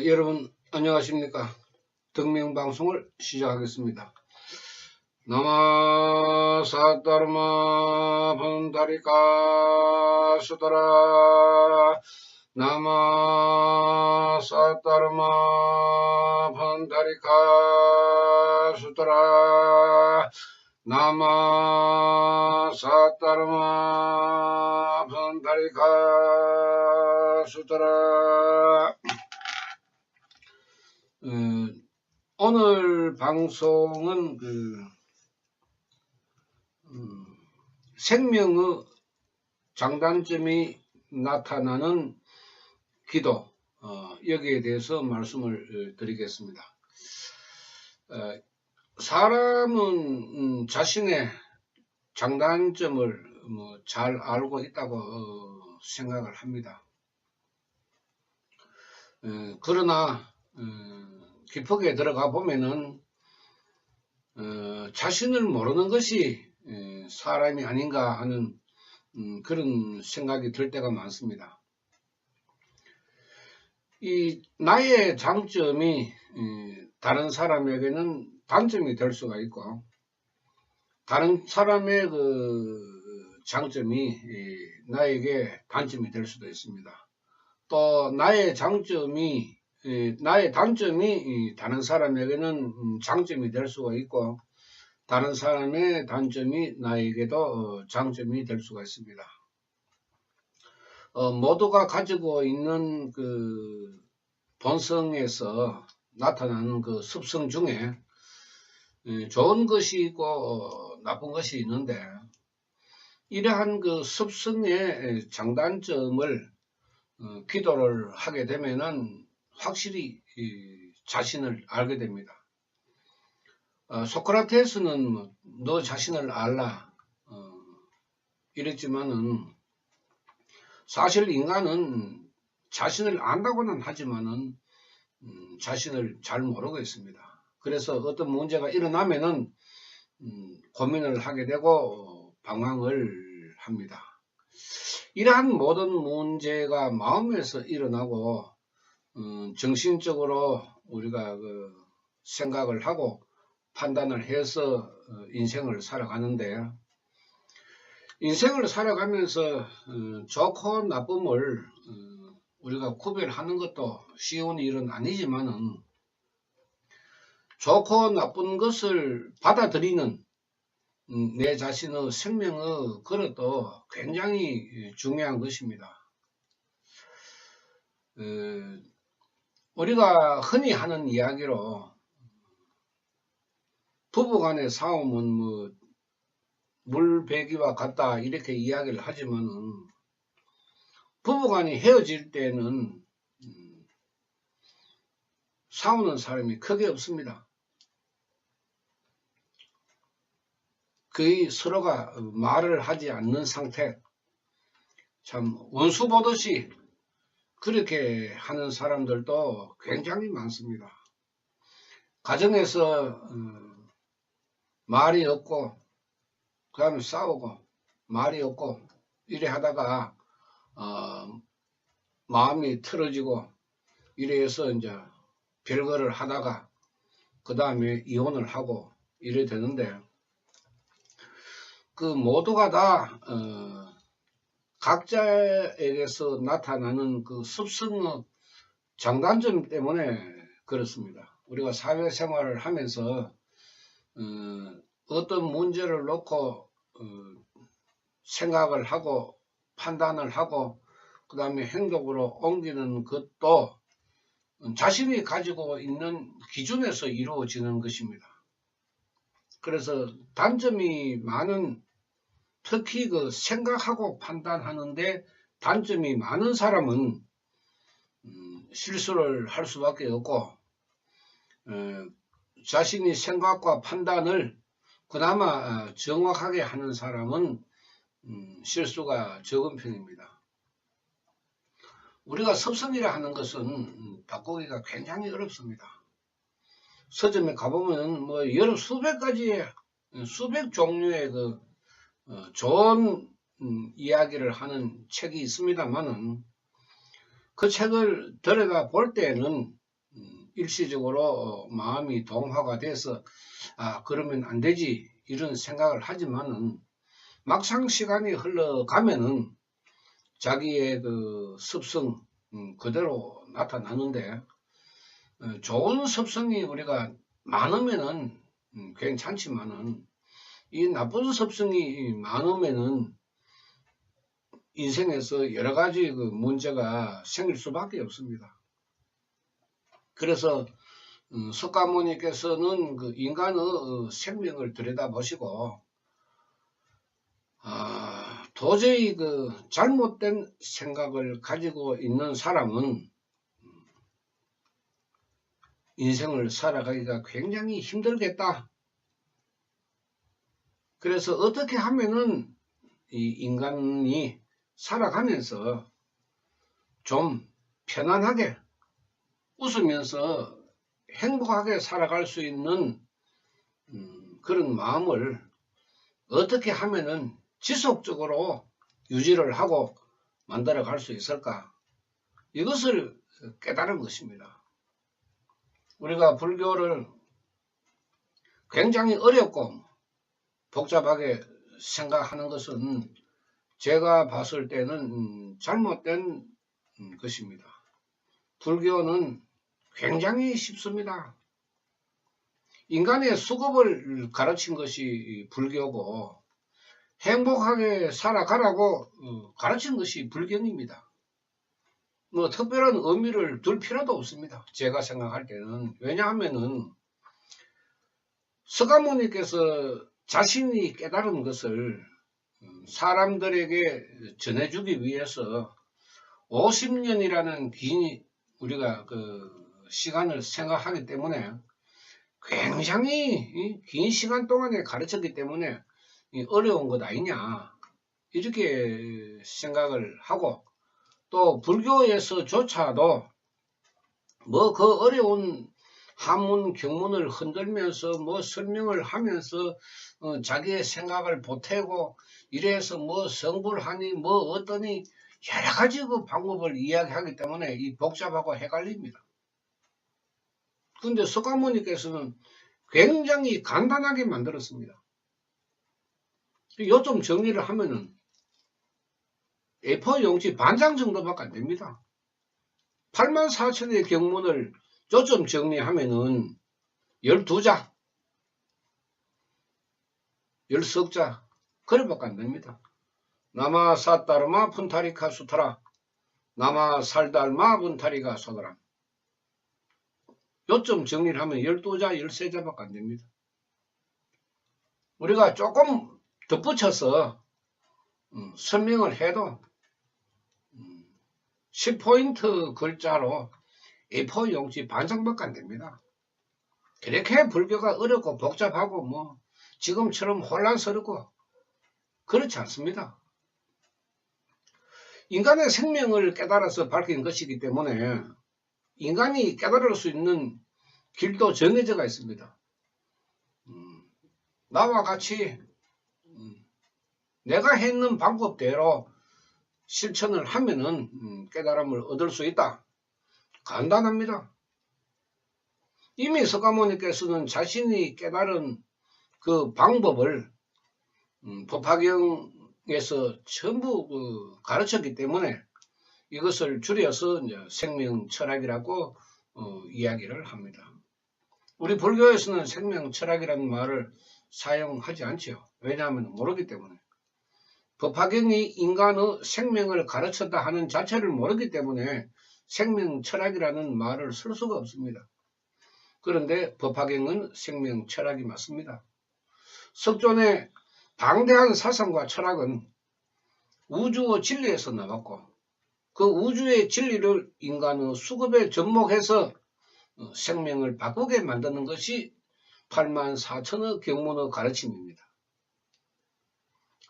여러분 안녕하십니까. 덕명방송을 시작하겠습니다. 나마사다르마 본다리카 수다라 나마사다르마 본다리카 수다라 나마사다르마 본다리카 수다라. 오늘 방송은 생명의 장단점이 나타나는 기도, 여기에 대해서 말씀을 드리겠습니다. 사람은 자신의 장단점을 잘 알고 있다고 생각을 합니다. 그러나 깊게 들어가 보면은 자신을 모르는 것이 사람이 아닌가 하는 그런 생각이 들 때가 많습니다. 이 나의 장점이 다른 사람에게는 단점이 될 수가 있고, 다른 사람의 그 장점이 나에게 단점이 될 수도 있습니다. 또 나의 단점이 다른 사람에게는 장점이 될 수가 있고, 다른 사람의 단점이 나에게도 장점이 될 수가 있습니다. 모두가 가지고 있는 그 본성에서 나타나는 그 습성 중에 좋은 것이 있고 나쁜 것이 있는데, 이러한 그 습성의 장단점을 기도를 하게 되면은 확실히 자신을 알게 됩니다. 소크라테스는 너 자신을 알라 이랬지만은, 사실 인간은 자신을 안다고는 하지만은 자신을 잘 모르고 있습니다. 그래서 어떤 문제가 일어나면은 고민을 하게 되고 방황을 합니다. 이러한 모든 문제가 마음에서 일어나고 정신적으로 우리가 생각을 하고 판단을 해서 인생을 살아가는데, 인생을 살아가면서 좋고 나쁨을 우리가 구별하는 것도 쉬운 일은 아니지만은, 좋고 나쁜 것을 받아들이는 내 자신의 생명의 그릇도 굉장히 중요한 것입니다. 우리가 흔히 하는 이야기로 부부간의 싸움은 물배기와 같다 이렇게 이야기를 하지만은, 부부간이 헤어질 때는 싸우는 사람이 크게 없습니다. 거의 서로가 말을 하지 않는 상태, 참 원수 보듯이 그렇게 하는 사람들도 굉장히 많습니다. 가정에서 말이 없고, 그 다음에 싸우고, 말이 없고, 이래 하다가 마음이 틀어지고, 이래 해서 이제 별거를 하다가 그 다음에 이혼을 하고 이래 되는데, 그 모두가 다 각자에게서 나타나는 그 습성의 장단점 때문에 그렇습니다. 우리가 사회생활을 하면서 어떤 문제를 놓고 생각을 하고 판단을 하고 그 다음에 행동으로 옮기는 것도 자신이 가지고 있는 기준에서 이루어지는 것입니다. 그래서 단점이 많은, 특히 그 생각하고 판단하는데 단점이 많은 사람은 실수를 할 수밖에 없고, 자신이 생각과 판단을 그나마 정확하게 하는 사람은 실수가 적은 편입니다. 우리가 섭성이라 하는 것은 바꾸기가 굉장히 어렵습니다. 서점에 가보면 뭐 여러 수백 가지의 수백 종류의 좋은 이야기를 하는 책이 있습니다만은 그 책을 들여다 볼 때는 일시적으로 마음이 동화가 돼서 그러면 안 되지 이런 생각을 하지만은 막상 시간이 흘러가면은 자기의 그 습성 그대로 나타나는데 좋은 습성이 우리가 많으면은 괜찮지만은 이 나쁜 습성이 많으면은 인생에서 여러 가지 그 문제가 생길 수밖에 없습니다. 그래서 석가모니께서는 그 인간의 생명을 들여다보시고 도저히 그 잘못된 생각을 가지고 있는 사람은 인생을 살아가기가 굉장히 힘들겠다. 그래서 어떻게 하면은 이 인간이 살아가면서 좀 편안하게 웃으면서 행복하게 살아갈 수 있는 그런 마음을 어떻게 하면은 지속적으로 유지를 하고 만들어 갈 수 있을까? 이것을 깨달은 것입니다. 우리가 불교를 굉장히 어렵고 복잡하게 생각하는 것은 제가 봤을 때는 잘못된 것입니다. 불교는 굉장히 쉽습니다. 인간의 수급을 가르친 것이 불교고 행복하게 살아가라고 가르친 것이 불경입니다. 뭐 특별한 의미를 둘 필요도 없습니다. 제가 생각할 때는. 왜냐하면은 석가모니께서 자신이 깨달은 것을 사람들에게 전해주기 위해서 50년이라는 긴 우리가 그 시간을 생각하기 때문에 굉장히 긴 시간 동안에 가르쳤기 때문에 어려운 것 아니냐 이렇게 생각을 하고 또 불교에서조차도 뭐 그 어려운 한문 경문을 흔들면서 뭐 설명을 하면서 자기의 생각을 보태고 이래서 뭐 성불하니 뭐 어떠니 여러 가지 그 방법을 이야기하기 때문에 이 복잡하고 헷갈립니다. 근데 석가모니께서는 굉장히 간단하게 만들었습니다. 요점 정리를 하면은 A4 용지 반장 정도밖에 안 됩니다. 84,000의 경문을 요점 정리하면은 12자, 10석자, 그래밖에 안 됩니다. 나마 사따르마 푼타리카 수타라, 나마 살달마 푼타리카 소다라. 요점 정리를 하면 12자, 13자밖에 안 됩니다. 우리가 조금 덧붙여서 설명을 해도 10포인트 글자로 A4 용지 반장밖에 안 됩니다. 그렇게 불교가 어렵고 복잡하고 뭐 지금처럼 혼란스럽고 그렇지 않습니다. 인간의 생명을 깨달아서 밝힌 것이기 때문에 인간이 깨달을 수 있는 길도 정해져 있습니다. 나와 같이 내가 했는 방법대로 실천을 하면은 깨달음을 얻을 수 있다. 간단합니다. 이미 석가모니께서는 자신이 깨달은 그 방법을 법화경에서 전부 가르쳤기 때문에 이것을 줄여서 이제 생명철학이라고 이야기를 합니다. 우리 불교에서는 생명철학이라는 말을 사용하지 않죠. 왜냐하면 모르기 때문에. 법화경이 인간의 생명을 가르쳤다 하는 자체를 모르기 때문에 생명철학이라는 말을 쓸 수가 없습니다. 그런데 법화경은 생명철학이 맞습니다. 석존의 방대한 사상과 철학은 우주의 진리에서 나왔고 그 우주의 진리를 인간의 수급에 접목해서 생명을 바꾸게 만드는 것이 84,000의 경문의 가르침입니다.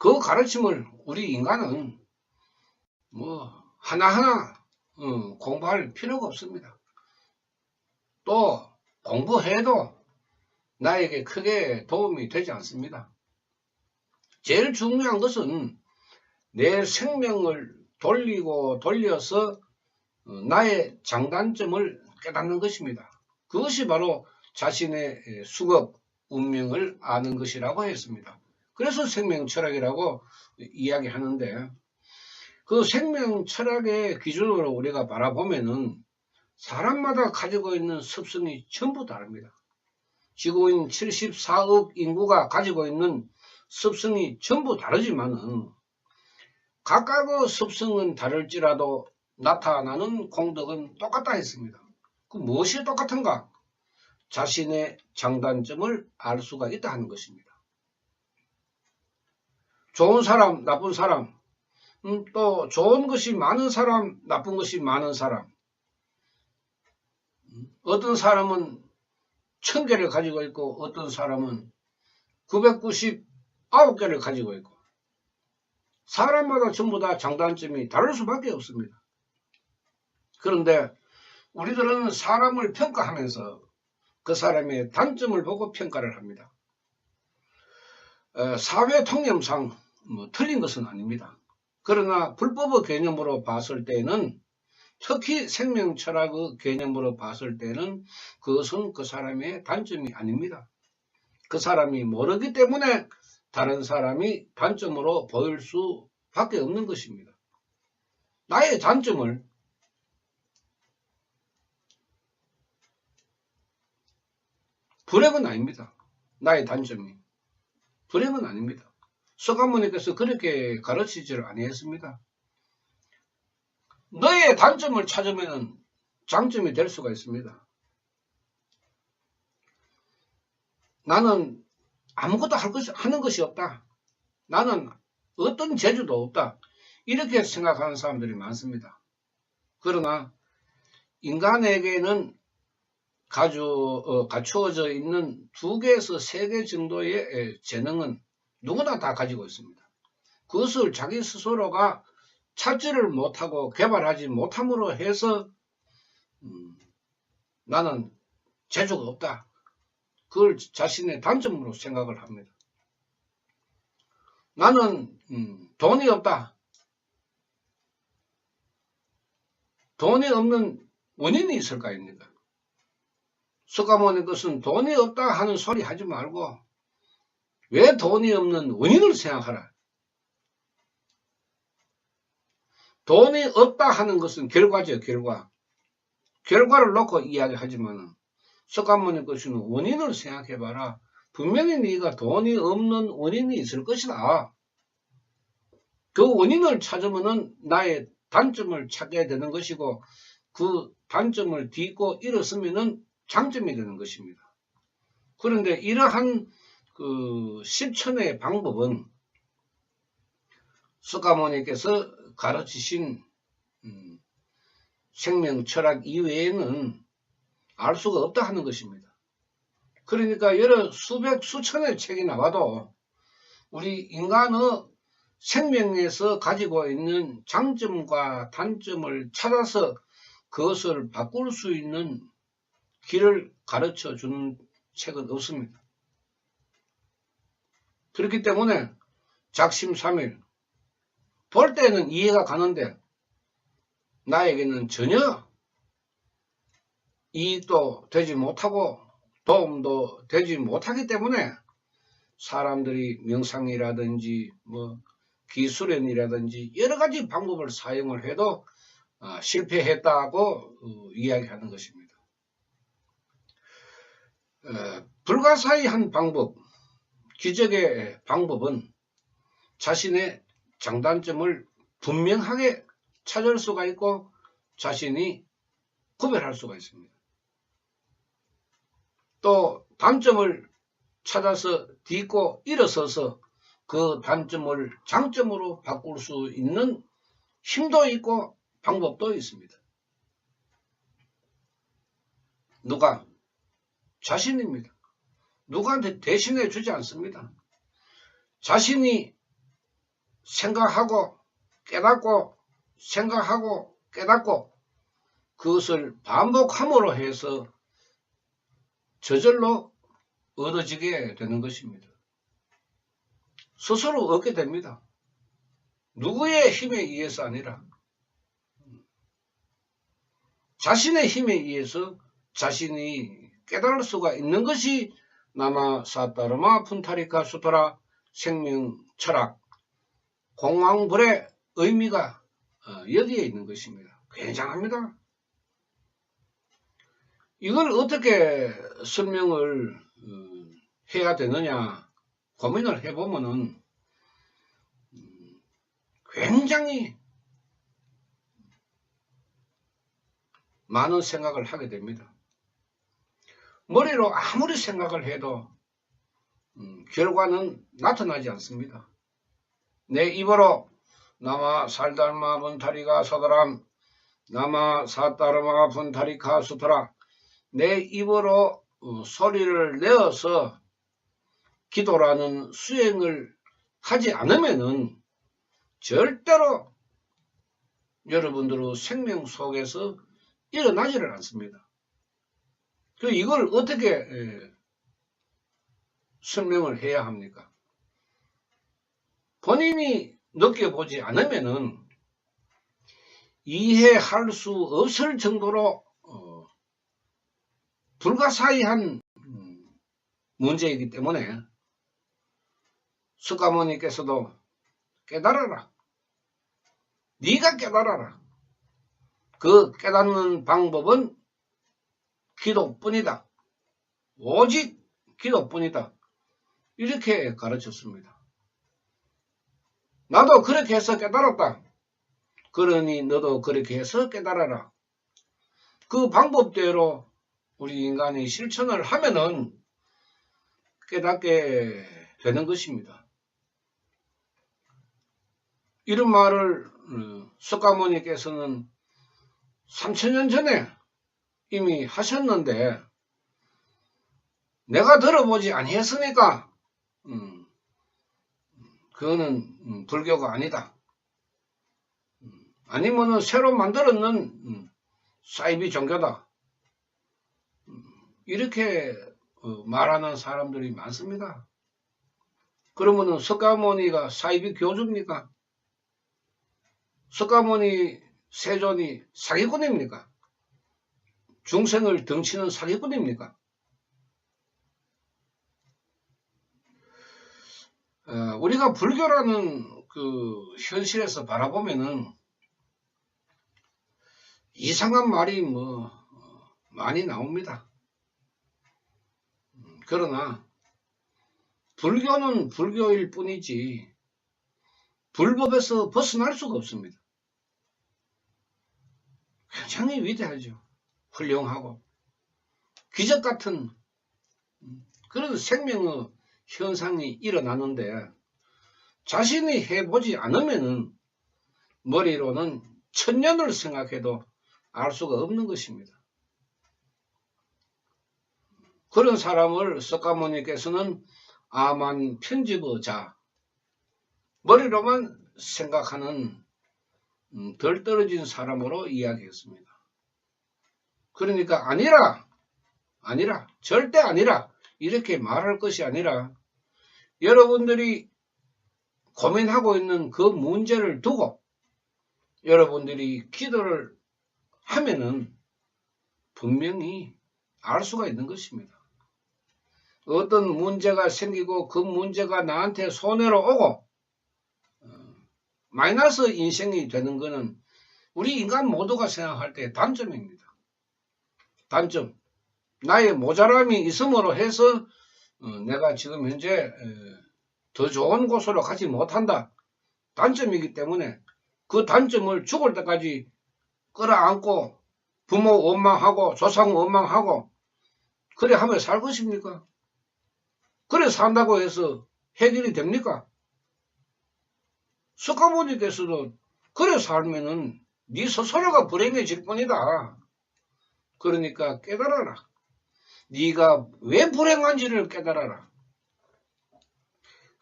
그 가르침을 우리 인간은 뭐 하나하나 공부할 필요가 없습니다. 또 공부해도 나에게 크게 도움이 되지 않습니다. 제일 중요한 것은 내 생명을 돌리고 돌려서 나의 장단점을 깨닫는 것입니다. 그것이 바로 자신의 수급, 운명을 아는 것이라고 했습니다. 그래서 생명철학이라고 이야기하는데, 그 생명철학의 기준으로 우리가 바라보면은 사람마다 가지고 있는 습성이 전부 다릅니다. 지구인 74억 인구가 가지고 있는 습성이 전부 다르지만은 각각의 습성은 다를지라도 나타나는 공덕은 똑같다 했습니다. 그 무엇이 똑같은가? 자신의 장단점을 알 수가 있다 하는 것입니다. 좋은 사람, 나쁜 사람, 또 좋은 것이 많은 사람, 나쁜 것이 많은 사람. 어떤 사람은 1000개를 가지고 있고 어떤 사람은 999개를 가지고 있고, 사람마다 전부 다 장단점이 다를 수밖에 없습니다. 그런데 우리들은 사람을 평가하면서 그 사람의 단점을 보고 평가를 합니다. 사회 통념상 틀린 것은 아닙니다. 그러나 불법의 개념으로 봤을 때는, 특히 생명철학의 개념으로 봤을 때는 그것은 그 사람의 단점이 아닙니다. 그 사람이 모르기 때문에 다른 사람이 단점으로 보일 수밖에 없는 것입니다. 나의 단점을 불행은 아닙니다. 나의 단점이 불행은 아닙니다. 서가모니께서 그렇게 가르치지를 아니했습니다. 너의 단점을 찾으면 장점이 될 수가 있습니다. 나는 아무것도 하는 것이 없다. 나는 어떤 재주도 없다. 이렇게 생각하는 사람들이 많습니다. 그러나 인간에게는 갖추어져 있는 2개에서 3개 정도의 재능은 누구나 다 가지고 있습니다. 그것을 자기 스스로가 찾지를 못하고 개발하지 못함으로 해서 나는 재주가 없다. 그걸 자신의 단점으로 생각을 합니다. 나는 돈이 없다. 돈이 없는 원인이 있을 거 아닙니까? 서가모니 것은 돈이 없다 하는 소리 하지 말고 왜 돈이 없는 원인을 생각하라. 돈이 없다 하는 것은 결과죠, 결과. 결과를 놓고 이야기하지만 서가모니 것은 원인을 생각해봐라. 분명히 네가 돈이 없는 원인이 있을 것이다. 그 원인을 찾으면 나의 단점을 찾게 되는 것이고, 그 단점을 딛고 일어서면 장점이 되는 것입니다. 그런데 이러한 그 실천의 방법은 서가모니께서 가르치신 생명철학 이외에는 알 수가 없다 하는 것입니다. 그러니까 여러 수백 수천의 책이 나와도 우리 인간의 생명에서 가지고 있는 장점과 단점을 찾아서 그것을 바꿀 수 있는 길을 가르쳐 주는 책은 없습니다. 그렇기 때문에 작심삼일 볼 때는 이해가 가는데 나에게는 전혀 이익도 되지 못하고 도움도 되지 못하기 때문에 사람들이 명상이라든지 기술연이라든지 여러 가지 방법을 사용을 해도 실패했다고 이야기하는 것입니다. 불가사의한 방법, 기적의 방법은 자신의 장단점을 분명하게 찾을 수가 있고 자신이 구별할 수가 있습니다. 또 단점을 찾아서 딛고 일어서서 그 단점을 장점으로 바꿀 수 있는 힘도 있고 방법도 있습니다. 누가? 자신입니다. 누구한테 대신해 주지 않습니다. 자신이 생각하고 깨닫고 생각하고 깨닫고 그것을 반복함으로 해서 저절로 얻어지게 되는 것입니다. 스스로 얻게 됩니다. 누구의 힘에 의해서 아니라 자신의 힘에 의해서 자신이 깨달을 수가 있는 것이 나마 사타르마 푼타리카 수토라 생명 철학 공황불의 의미가 여기에 있는 것입니다. 굉장합니다. 이걸 어떻게 설명을 해야 되느냐 고민을 해보면은 굉장히 많은 생각을 하게 됩니다. 머리로 아무리 생각을 해도 결과는 나타나지 않습니다. 내 입으로 나마 살달마 분타리가 서더람 나마 사따르마 분타리카 수토라 내 입으로 소리를 내어서 기도라는 수행을 하지 않으면은 절대로 여러분들의 생명 속에서 일어나지를 않습니다. 이걸 어떻게 설명을 해야 합니까? 본인이 느껴보지 않으면은 이해할 수 없을 정도로 불가사의한 문제이기 때문에 석가모니께서도 깨달아라. 네가 깨달아라. 그 깨닫는 방법은 기도뿐이다. 오직 기도뿐이다. 이렇게 가르쳤습니다. 나도 그렇게 해서 깨달았다. 그러니 너도 그렇게 해서 깨달아라. 그 방법대로 우리 인간이 실천을 하면은 깨닫게 되는 것입니다. 이런 말을 석가모니께서는 3000년 전에 이미 하셨는데 내가 들어보지 아니했으니까 그거는 불교가 아니다. 아니면은 새로 만들었는 사이비 종교다. 이렇게 말하는 사람들이 많습니다. 그러면은 석가모니가 사이비 교주입니까? 석가모니 세존이 사기꾼입니까? 중생을 덩치는 사기꾼입니까? 우리가 불교라는 그 현실에서 바라보면은 이상한 말이 많이 나옵니다. 그러나 불교는 불교일 뿐이지 불법에서 벗어날 수가 없습니다. 굉장히 위대하죠. 훌륭하고 기적 같은 그런 생명의 현상이 일어나는데 자신이 해보지 않으면은 머리로는 천년을 생각해도 알 수가 없는 것입니다. 그런 사람을 석가모니께서는 아만 편집어자 머리로만 생각하는 덜 떨어진 사람으로 이야기했습니다. 그러니까 아니라 절대 아니라 이렇게 말할 것이 아니라 여러분들이 고민하고 있는 그 문제를 두고 여러분들이 기도를 하면은 분명히 알 수가 있는 것입니다. 어떤 문제가 생기고 그 문제가 나한테 손해로 오고 마이너스 인생이 되는 것은 우리 인간 모두가 생각할 때 단점입니다. 단점. 나의 모자람이 있음으로 해서 내가 지금 현재 더 좋은 곳으로 가지 못한다. 단점이기 때문에 그 단점을 죽을 때까지 끌어안고 부모 원망하고 조상 원망하고 그래 하면 살 것입니까? 그래 산다고 해서 해결이 됩니까? 석가모니께서도 그래 살면은 네 스스로가 불행해질 뿐이다. 그러니까 깨달아라. 네가 왜 불행한지를 깨달아라.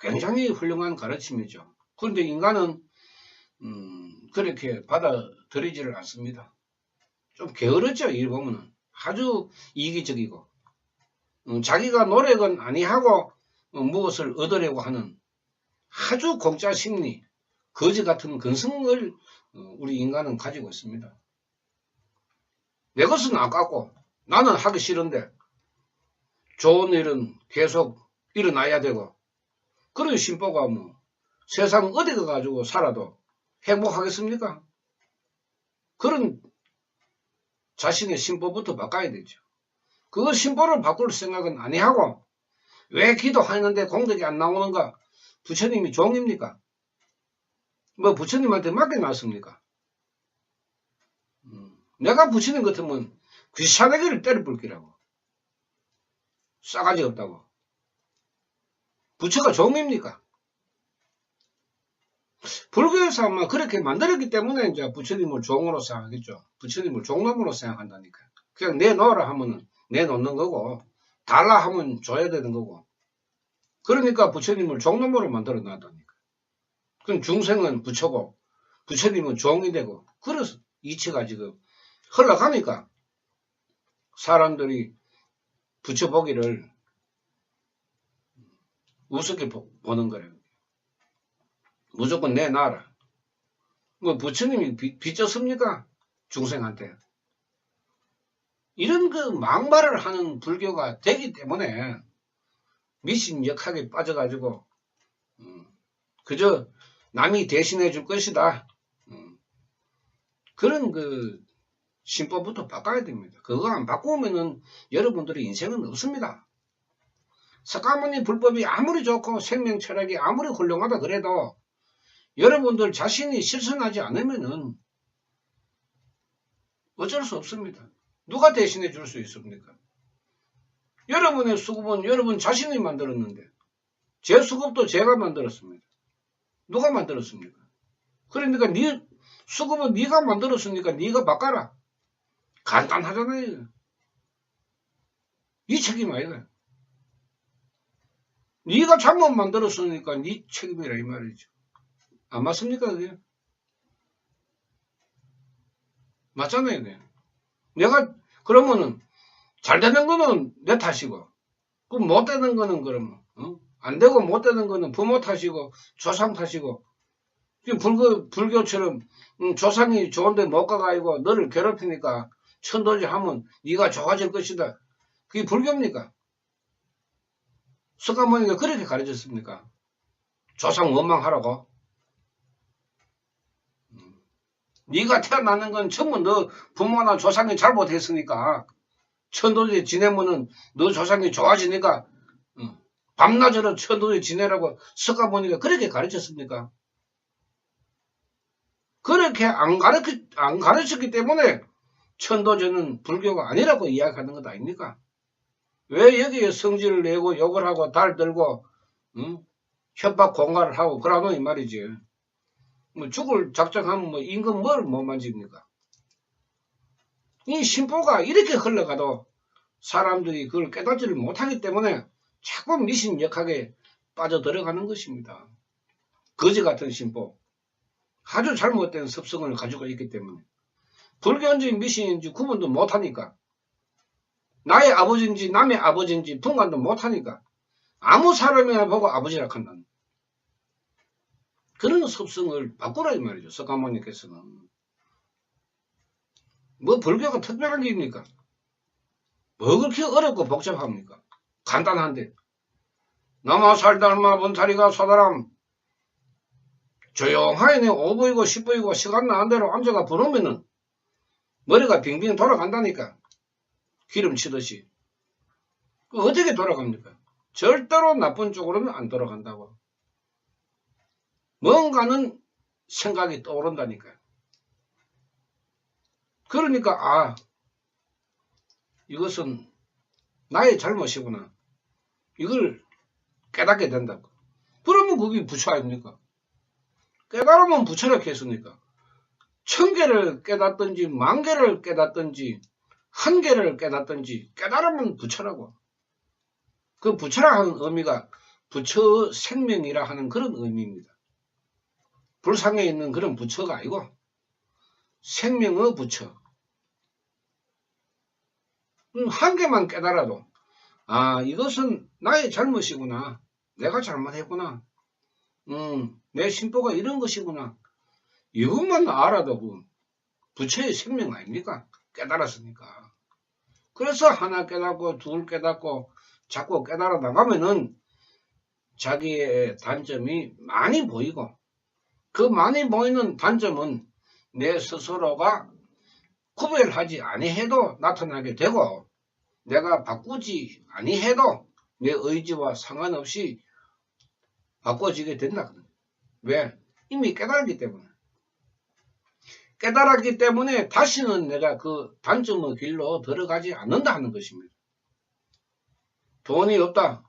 굉장히 훌륭한 가르침이죠. 그런데 인간은 그렇게 받아들이지를 않습니다. 좀 게으르죠. 일 보면은 아주 이기적이고 자기가 노력은 아니하고 무엇을 얻으려고 하는 아주 공짜 심리, 거지 같은 근성을 우리 인간은 가지고 있습니다. 내 것은 아깝고 나는 하기 싫은데 좋은 일은 계속 일어나야 되고, 그런 심보가 뭐 세상 어디 가가지고 살아도 행복하겠습니까? 그런 자신의 심보부터 바꿔야 되죠. 그 심보를 바꿀 생각은 아니하고 왜 기도하는데 공덕이 안 나오는가? 부처님이 종입니까? 뭐 부처님한테 맡겨놨습니까? 내가 부처님 같으면 귀사대기를 때려볼기라고. 싸가지 없다고. 부처가 종입니까? 불교에서 아마 그렇게 만들었기 때문에 이제 부처님을 종으로 생각하겠죠. 부처님을 종놈으로 생각한다니까. 그냥 내놓으라 하면 내놓는 거고, 달라 하면 줘야 되는 거고. 그러니까 부처님을 종놈으로 만들어 놨다니까. 그럼 중생은 부처고, 부처님은 종이 되고, 그래서 이치가 지금 흘러가니까 사람들이 부처 보기를 우습게 보는 거예요. 무조건 내놔라. 뭐 부처님이 빚졌습니까? 중생한테. 이런 그 막말을 하는 불교가 되기 때문에 미신역학에 빠져가지고 그저 남이 대신해 줄 것이다. 그런 그 신법부터 바꿔야 됩니다. 그거 안 바꾸면은 여러분들의 인생은 없습니다. 석가모니 불법이 아무리 좋고 생명 철학이 아무리 훌륭하다 그래도 여러분들 자신이 실천하지 않으면은 어쩔 수 없습니다. 누가 대신해 줄 수 있습니까? 여러분의 수급은 여러분 자신이 만들었는데 제 수급도 제가 만들었습니다. 누가 만들었습니까? 그러니까 네 수급은 네가 만들었으니까 네가 바꿔라. 간단하잖아요. 네 책임 아니다. 네가 잘못 만들었으니까 네 책임이라 이 말이죠. 안 맞습니까? 그게? 맞잖아요. 그게. 내가 그러면은 잘 되는 거는 내 탓이고 그 못 되는 거는 그러면 안 되고 못 되는 거는 부모 탓이고 조상 탓이고 불교처럼 조상이 좋은데 못 가가지고 너를 괴롭히니까 천도질 하면 네가 좋아질 것이다. 그게 불교입니까? 석가모니가 그렇게 가르쳤습니까? 조상 원망하라고. 네가 태어나는 건 전부 너 부모나 조상이 잘못했으니까 천도제 지내면은 너 조상이 좋아지니까 밤낮으로 천도제 지내라고 석가모니가 그렇게 가르쳤습니까? 그렇게 안 가르쳤기 때문에 천도제는 불교가 아니라고 이야기하는 것 아닙니까? 왜 여기에 성질을 내고 욕을 하고 달 들고 협박 공갈을 하고 그러노 이 말이지. 뭐 죽을 작정하면 뭐 임금 뭘 못 만집니까? 이 신보가 이렇게 흘러가도 사람들이 그걸 깨닫지를 못하기 때문에 자꾸 미신역학에 빠져들어가는 것입니다. 거지 같은 신보. 아주 잘못된 습성을 가지고 있기 때문에. 불교인지 미신인지 구분도 못하니까. 나의 아버지인지 남의 아버지인지 분간도 못하니까. 아무 사람이나 보고 아버지라 한다. 그런 습성을 바꾸라 이 말이죠. 석가모니께서는. 뭐 불교가 특별한 게 입니까? 뭐 그렇게 어렵고 복잡합니까? 간단한데. 남아 살다 얼마 번타리가 소다람 조용하게 오보이고 10보이고 시간 나는 대로 앉아가 부르면은 머리가 빙빙 돌아간다니까. 기름 치듯이. 어떻게 돌아갑니까? 절대로 나쁜 쪽으로는 안 돌아간다고. 뭔가는 생각이 떠오른다니까요. 그러니까 이것은 나의 잘못이구나. 이걸 깨닫게 된다고. 그러면 그게 부처 아닙니까? 깨달으면 부처라 했으니까. 1000개를 깨닫든지 10,000개를 깨닫든지 1개를 깨닫든지 깨달으면 부처라고. 그 부처라 하는 의미가 부처 생명이라 하는 그런 의미입니다. 불상에 있는 그런 부처가 아니고 생명의 부처. 한 개만 깨달아도 이것은 나의 잘못이구나. 내가 잘못했구나. 내 심보가 이런 것이구나. 이것만 알아도 그 부처의 생명 아닙니까? 깨달았으니까. 그래서 하나 깨닫고 둘 깨닫고 자꾸 깨달아 나가면은 자기의 단점이 많이 보이고 그 많이 보이는 단점은 내 스스로가 구별하지 아니해도 나타나게 되고 내가 바꾸지 아니해도 내 의지와 상관없이 바꿔지게 된다. 왜? 이미 깨달았기 때문에. 깨달았기 때문에 다시는 내가 그 단점의 길로 들어가지 않는다 하는 것입니다. 돈이 없다.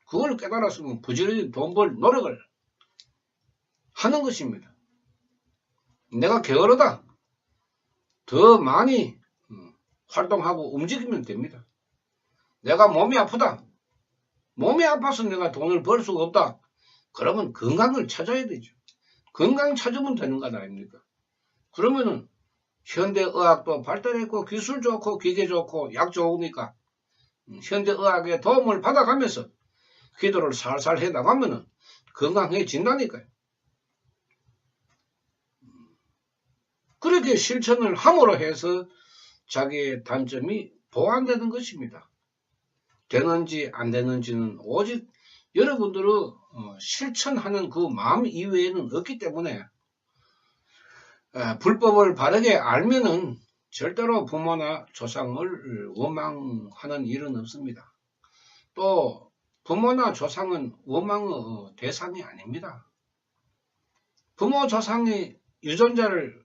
그걸 깨달았으면 부지런히 돈 벌 노력을 하는 것입니다. 내가 게으르다. 더 많이 활동하고 움직이면 됩니다. 내가 몸이 아프다. 몸이 아파서 내가 돈을 벌 수가 없다. 그러면 건강을 찾아야 되죠. 건강 찾으면 되는 것 아닙니까? 그러면은 현대의학도 발달했고 기술 좋고 기계 좋고 약 좋으니까 현대의학의 도움을 받아가면서 기도를 살살 해나가면은 건강해진다니까요. 그렇게 실천을 함으로 해서 자기의 단점이 보완되는 것입니다. 되는지 안 되는지는 오직 여러분들의 실천하는 그 마음 이외에는 없기 때문에 불법을 바르게 알면은 절대로 부모나 조상을 원망하는 일은 없습니다. 또 부모나 조상은 원망의 대상이 아닙니다. 부모 조상의 유전자를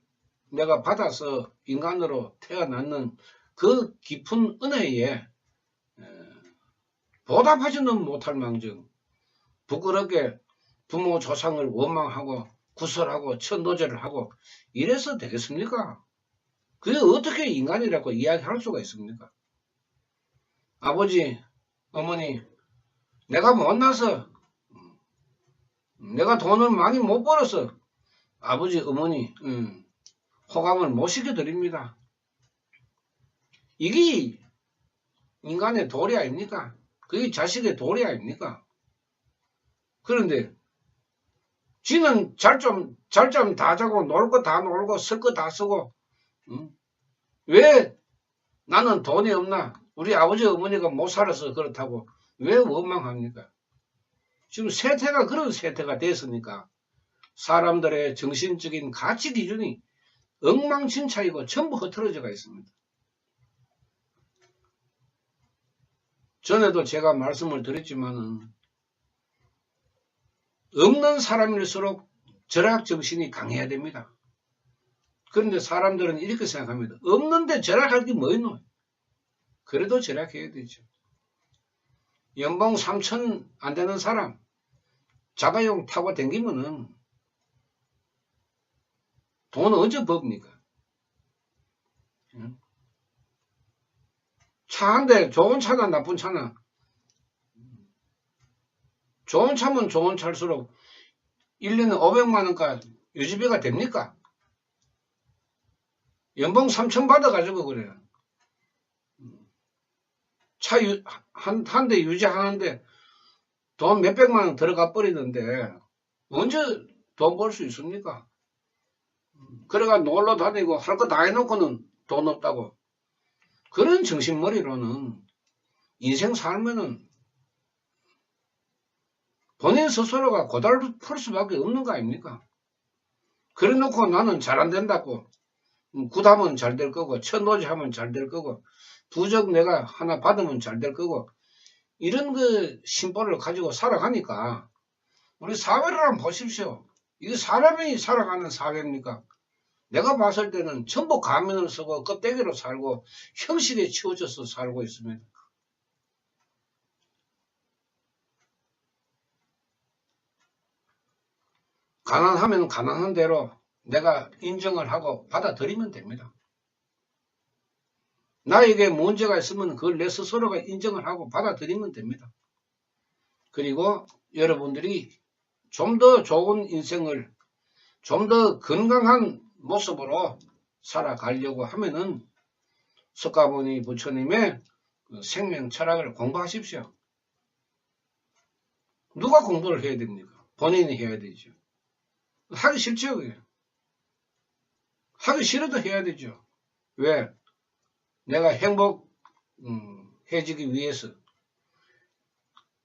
내가 받아서 인간으로 태어났는 그 깊은 은혜에 보답하지는 못할 망정 부끄럽게 부모 조상을 원망하고 구설하고 천도제를 하고 이래서 되겠습니까? 그게 어떻게 인간이라고 이야기할 수가 있습니까? 아버지, 어머니, 내가 못나서 내가 돈을 많이 못 벌어서 아버지, 어머니 호감을 못 시켜드립니다. 이게 인간의 도리 아닙니까? 그게 자식의 도리 아닙니까? 그런데 지는 잘 좀 다 자고 놀 거 다 놀고 쓸 거 다 쓰고 왜 나는 돈이 없나? 우리 아버지 어머니가 못 살아서 그렇다고 왜 원망합니까? 지금 세태가 그런 세태가 됐으니까 사람들의 정신적인 가치 기준이 엉망진창이고 전부 흐트러져가 있습니다. 전에도 제가 말씀을 드렸지만은 없는 사람일수록 절약정신이 강해야 됩니다. 그런데 사람들은 이렇게 생각합니다. 없는데 절약할 게 뭐 있노? 그래도 절약해야 되죠. 연봉 3천 안 되는 사람 자가용 타고 다니면은 돈 언제 법니까? 차 한 대 좋은 차나 나쁜 차나 좋은 차면 좋은 차일수록 1년에 500만원가 유지비가 됩니까? 연봉 3천 받아가지고 그래요. 차 한 대 유지하는데 돈 몇백만원 들어가 버리는데 언제 돈 벌 수 있습니까? 그래가 놀러 다니고 할 거 다 해놓고는 돈 없다고. 그런 정신머리로는 인생 살면은 본인 스스로가 고달을 풀 수밖에 없는 거 아닙니까? 그래 놓고 나는 잘 안 된다고 굿하면 잘 될 거고 천도제 하면 잘 될 거고 부적 내가 하나 받으면 잘 될 거고 이런 그 심보를 가지고 살아가니까 우리 사회를 한번 보십시오. 이게 사람이 살아가는 사회입니까? 내가 봤을 때는 전부 가면을 쓰고 껍데기로 살고 형식에 치워져서 살고 있습니다. 가난하면 가난한 대로 내가 인정을 하고 받아들이면 됩니다. 나에게 문제가 있으면 그걸 내 스스로가 인정을 하고 받아들이면 됩니다. 그리고 여러분들이 좀 더 좋은 인생을 좀 더 건강한 모습으로 살아가려고 하면은 석가모니 부처님의 생명 철학을 공부하십시오. 누가 공부를 해야 됩니까? 본인이 해야 되죠. 하기 싫죠, 그게. 하기 싫어도 해야 되죠. 왜? 내가 행복해지기 위해서.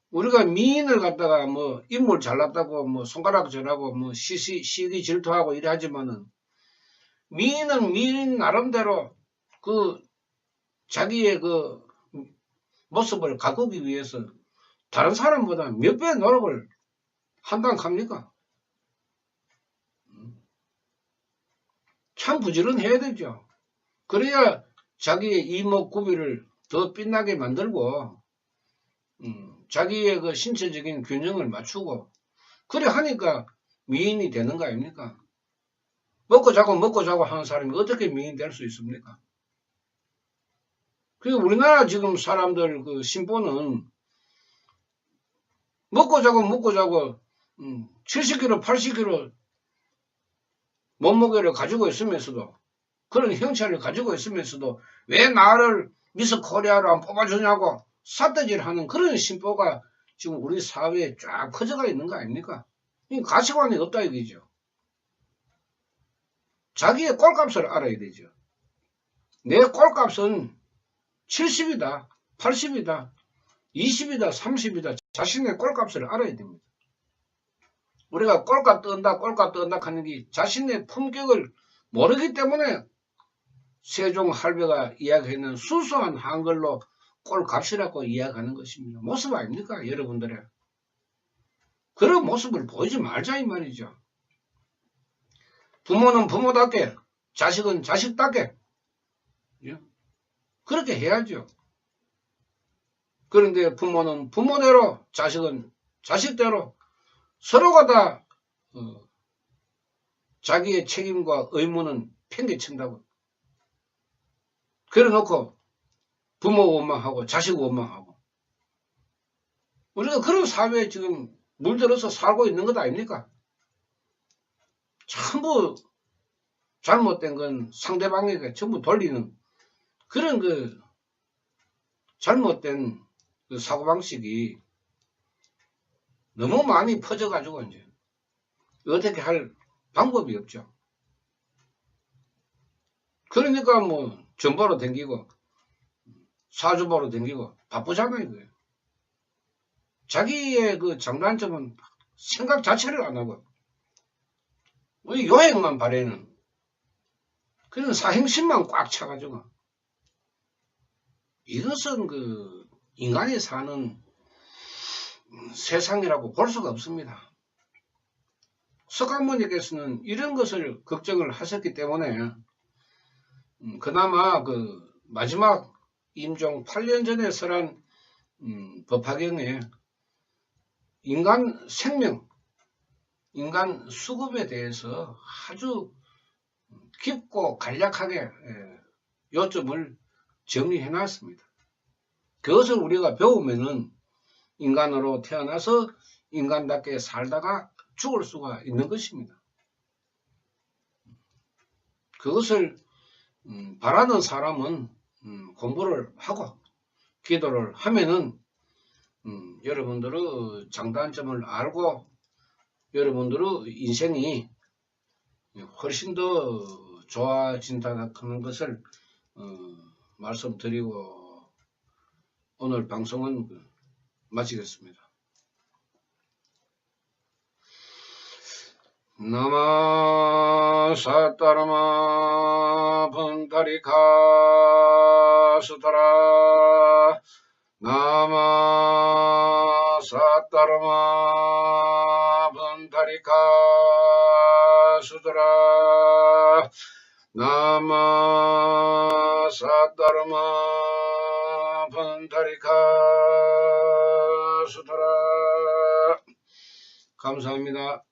우리가 미인을 갖다가 뭐 인물 잘났다고 뭐 손가락 절하고 뭐 시기 질투하고 이래 하지만은 미인은 미인 나름대로 그 자기의 그 모습을 가꾸기 위해서 다른 사람보다 몇 배 노력을 한다고 합니까? 참 부지런해야 되죠. 그래야 자기의 이목구비를 더 빛나게 만들고 자기의 그 신체적인 균형을 맞추고 그래 하니까 미인이 되는 거 아닙니까? 먹고 자고 하는 사람이 어떻게 미인 될 수 있습니까? 그리고 우리나라 지금 사람들 그 심보는 먹고 자고 70kg, 80kg 몸무게를 가지고 있으면서도 그런 형체를 가지고 있으면서도 왜 나를 미스 코리아로 안 뽑아주냐고 삿대질하는 그런 심보가 지금 우리 사회에 쫙 퍼져가 있는 거 아닙니까? 이 가치관이 없다 이거죠. 자기의 꼴값을 알아야 되죠. 내 꼴값은 70이다, 80이다, 20이다, 30이다. 자신의 꼴값을 알아야 됩니다. 우리가 꼴값 뜬다 하는 게 자신의 품격을 모르기 때문에 세종 할배가 이야기하는 수수한 한글로 꼴값이라고 이야기하는 것입니다. 모습 아닙니까? 여러분들의. 그런 모습을 보이지 말자 이 말이죠. 부모는 부모답게, 자식은 자식답게. 그렇게 해야죠. 그런데 부모는 부모대로, 자식은 자식대로 서로가 다 자기의 책임과 의무는 팽개친다고. 그래 놓고 부모 원망하고 자식 원망하고. 우리가 그런 사회에 지금 물들어서 살고 있는 것 아닙니까? 전부 잘못된 건 상대방에게 전부 돌리는 그런 그 잘못된 그 사고방식이 너무 많이 퍼져가지고 이제 어떻게 할 방법이 없죠. 그러니까 뭐 전보로 댕기고 사주보로 댕기고 바쁘잖아요. 그게. 자기의 그 장단점은 생각 자체를 안 하고 우리 요행만 바라는 그런 사행심만 꽉 차가지고 이것은 그 인간이 사는 세상이라고 볼 수가 없습니다. 석가모니께서는 이런 것을 걱정을 하셨기 때문에 그나마 그 마지막 임종 8년 전에 설한 법화경에 인간 생명, 인간 수급에 대해서 아주 깊고 간략하게 요점을 정리해 놨습니다. 그것을 우리가 배우면은 인간으로 태어나서 인간답게 살다가 죽을 수가 있는 것입니다. 그것을 바라는 사람은 공부를 하고 기도를 하면은 여러분들의 장단점을 알고 여러분들의 인생이 훨씬 더 좋아진다는 것을 말씀드리고 오늘 방송은 마치겠습니다. 나마 사타라마 분타리카 수타라 나마 사타라마 분타리카 수타라 나마 사타라마 분타리카 수타라 감사합니다.